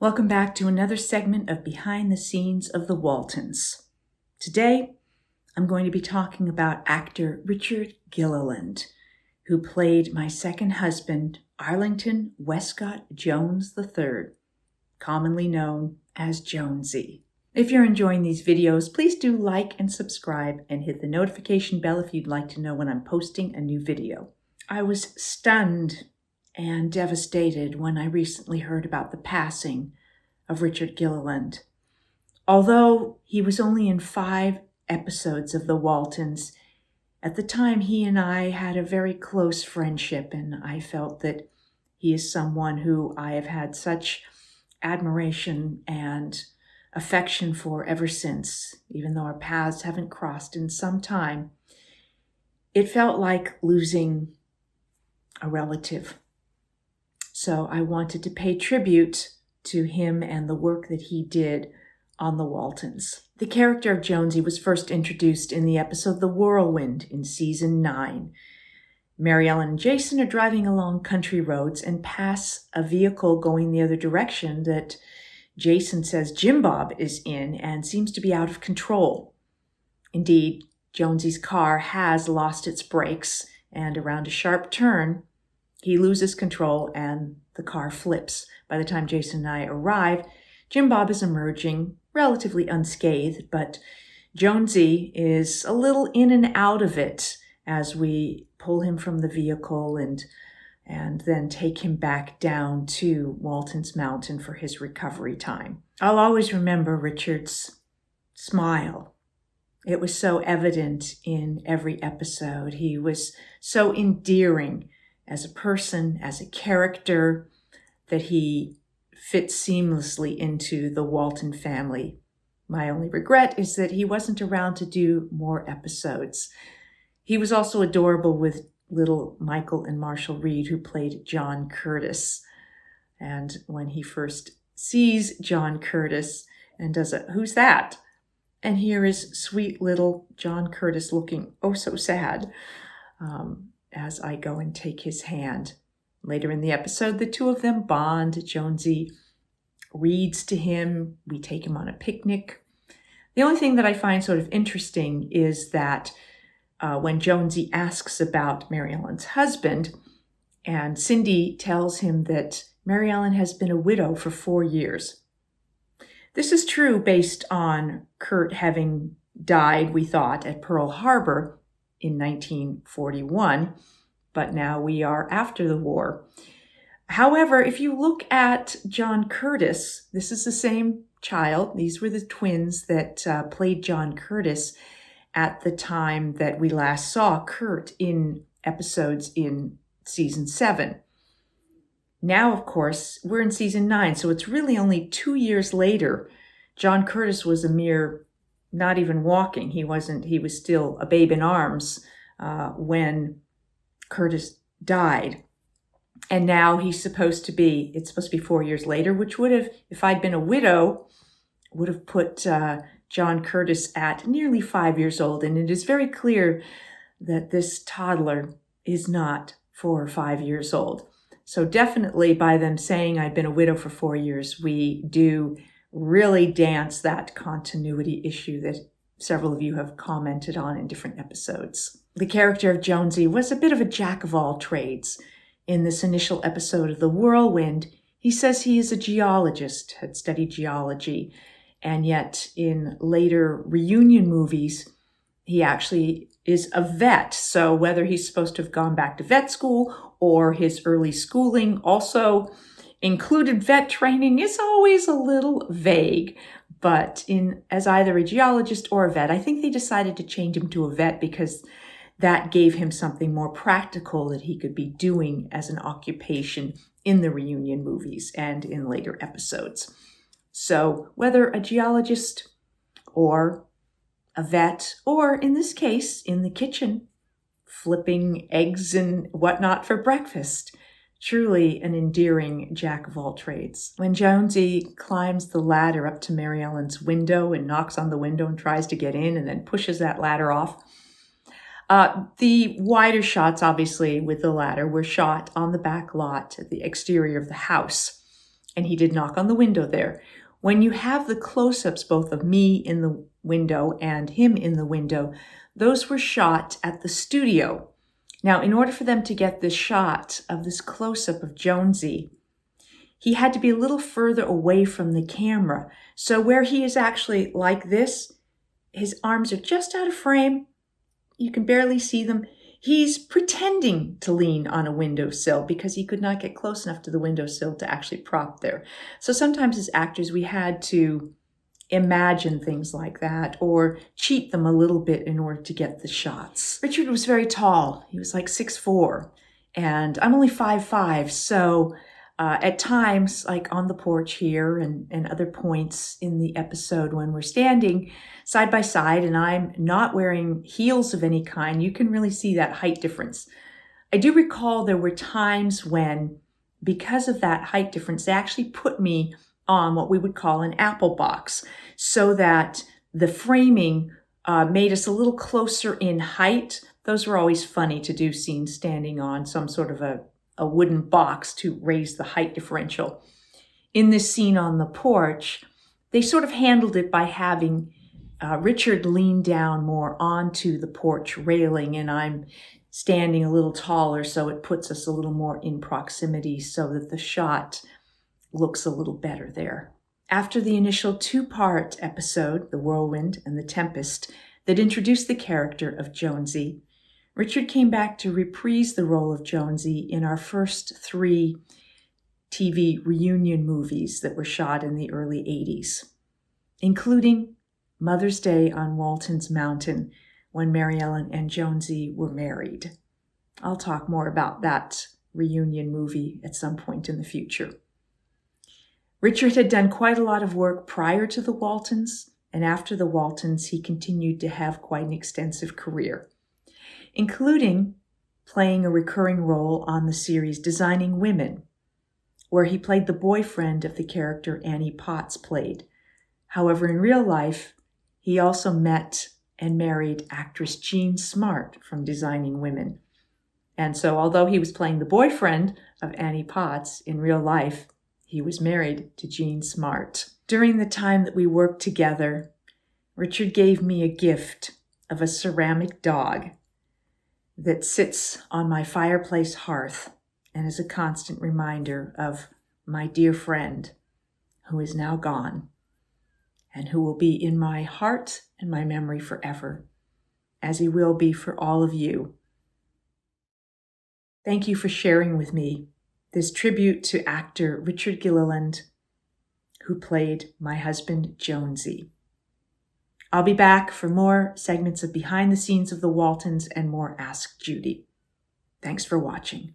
Welcome back to another segment of Behind the Scenes of the Waltons. Today, I'm going to be talking about actor Richard Gilliland, who played my second husband, Arlington Wescott Jones III, commonly known as Jonesy. If you're enjoying these videos, please do like and subscribe and hit the notification bell if you'd like to know when I'm posting a new video. I was stunned and devastated when I recently heard about the passing of Richard Gilliland. Although he was only in 5 episodes of the Waltons, at the time he and I had a very close friendship, and I felt that he is someone who I have had such admiration and affection for ever since, even though our paths haven't crossed in some time. It felt like losing a relative. So I wanted to pay tribute to him and the work that he did on the Waltons. The character of Jonesy was first introduced in the episode The Whirlwind in season 9. Mary Ellen and Jason are driving along country roads and pass a vehicle going the other direction that Jason says Jim Bob is in and seems to be out of control. Indeed, Jonesy's car has lost its brakes, and around a sharp turn, he loses control and the car flips. By the time Jason and I arrive, Jim Bob is emerging, relatively unscathed, but Jonesy is a little in and out of it as we pull him from the vehicle and then take him back down to Walton's Mountain for his recovery time. I'll always remember Richard's smile. It was so evident in every episode. He was so endearing as a person, as a character, that he fits seamlessly into the Walton family. My only regret is that he wasn't around to do more episodes. He was also adorable with little Michael and Marshall Reed, who played John Curtis. And when he first sees John Curtis and does a, "Who's that?" And here is sweet little John Curtis looking oh so sad as I go and take his hand. Later in the episode, the two of them bond. Jonesy reads to him. We take him on a picnic. The only thing that I find sort of interesting is that when Jonesy asks about Mary Ellen's husband, and Cindy tells him that Mary Ellen has been a widow for 4 years. This is true based on Kurt having died, we thought, at Pearl Harbor in 1941, but now we are after the war. However, if you look at John Curtis, this is the same child. These were the twins that played John Curtis at the time that we last saw Kurt in episodes in season 7. Now, of course, we're in season 9, so it's really only 2 years later. John Curtis was a mere, not even walking. He was still a babe in arms when Curtis died. And now it's supposed to be 4 years later, which would have, if I'd been a widow, would have put John Curtis at nearly 5 years old. And it is very clear that this toddler is not 4 or 5 years old. So definitely by them saying I'd been a widow for 4 years, we do really dance that continuity issue that several of you have commented on in different episodes. The character of Jonesy was a bit of a jack of all trades. In this initial episode of The Whirlwind, he says he is a geologist, had studied geology, and yet in later reunion movies, he actually is a vet. So whether he's supposed to have gone back to vet school or his early schooling also included vet training is always a little vague. But as either a geologist or a vet, I think they decided to change him to a vet because that gave him something more practical that he could be doing as an occupation in the reunion movies and in later episodes. So whether a geologist or a vet, or in this case, in the kitchen, flipping eggs and whatnot for breakfast, truly an endearing jack of all trades. When Jonesy climbs the ladder up to Mary Ellen's window and knocks on the window and tries to get in and then pushes that ladder off, the wider shots, obviously, with the ladder were shot on the back lot at the exterior of the house. and he did knock on the window there. When you have the close-ups, both of me in the window and him in the window, those were shot at the studio. Now, in order for them to get this shot of this close-up of Jonesy, he had to be a little further away from the camera. So where he is actually like this, his arms are just out of frame. You can barely see them. He's pretending to lean on a windowsill because he could not get close enough to the windowsill to actually prop there. So sometimes as actors, we had to imagine things like that or cheat them a little bit in order to get the shots. Richard was very tall. He was like 6'4", and I'm only 5'5", so at times, like on the porch here and other points in the episode when we're standing side by side and I'm not wearing heels of any kind, you can really see that height difference. I do recall there were times when, because of that height difference, they actually put me on what we would call an apple box so that the framing made us a little closer in height. Those were always funny to do, scenes standing on some sort of a wooden box to raise the height differential. In this scene on the porch, they sort of handled it by having Richard lean down more onto the porch railing, and I'm standing a little taller, so it puts us a little more in proximity so that the shot looks a little better there. After the initial two-part episode, The Whirlwind and The Tempest, that introduced the character of Jonesy, Richard came back to reprise the role of Jonesy in our first 3 TV reunion movies that were shot in the early 80s, including Mother's Day on Waltons Mountain, when Mary Ellen and Jonesy were married. I'll talk more about that reunion movie at some point in the future. Richard had done quite a lot of work prior to the Waltons, and after the Waltons, he continued to have quite an extensive career, including playing a recurring role on the series Designing Women, where he played the boyfriend of the character Annie Potts played. However, in real life, he also met and married actress Jean Smart from Designing Women. And so although he was playing the boyfriend of Annie Potts, in real life, he was married to Jean Smart. During the time that we worked together, Richard gave me a gift of a ceramic dog that sits on my fireplace hearth and is a constant reminder of my dear friend who is now gone and who will be in my heart and my memory forever, as he will be for all of you. Thank you for sharing with me this tribute to actor Richard Gilliland, who played my husband Jonesy. I'll be back for more segments of Behind the Scenes of the Waltons and more Ask Judy. Thanks for watching.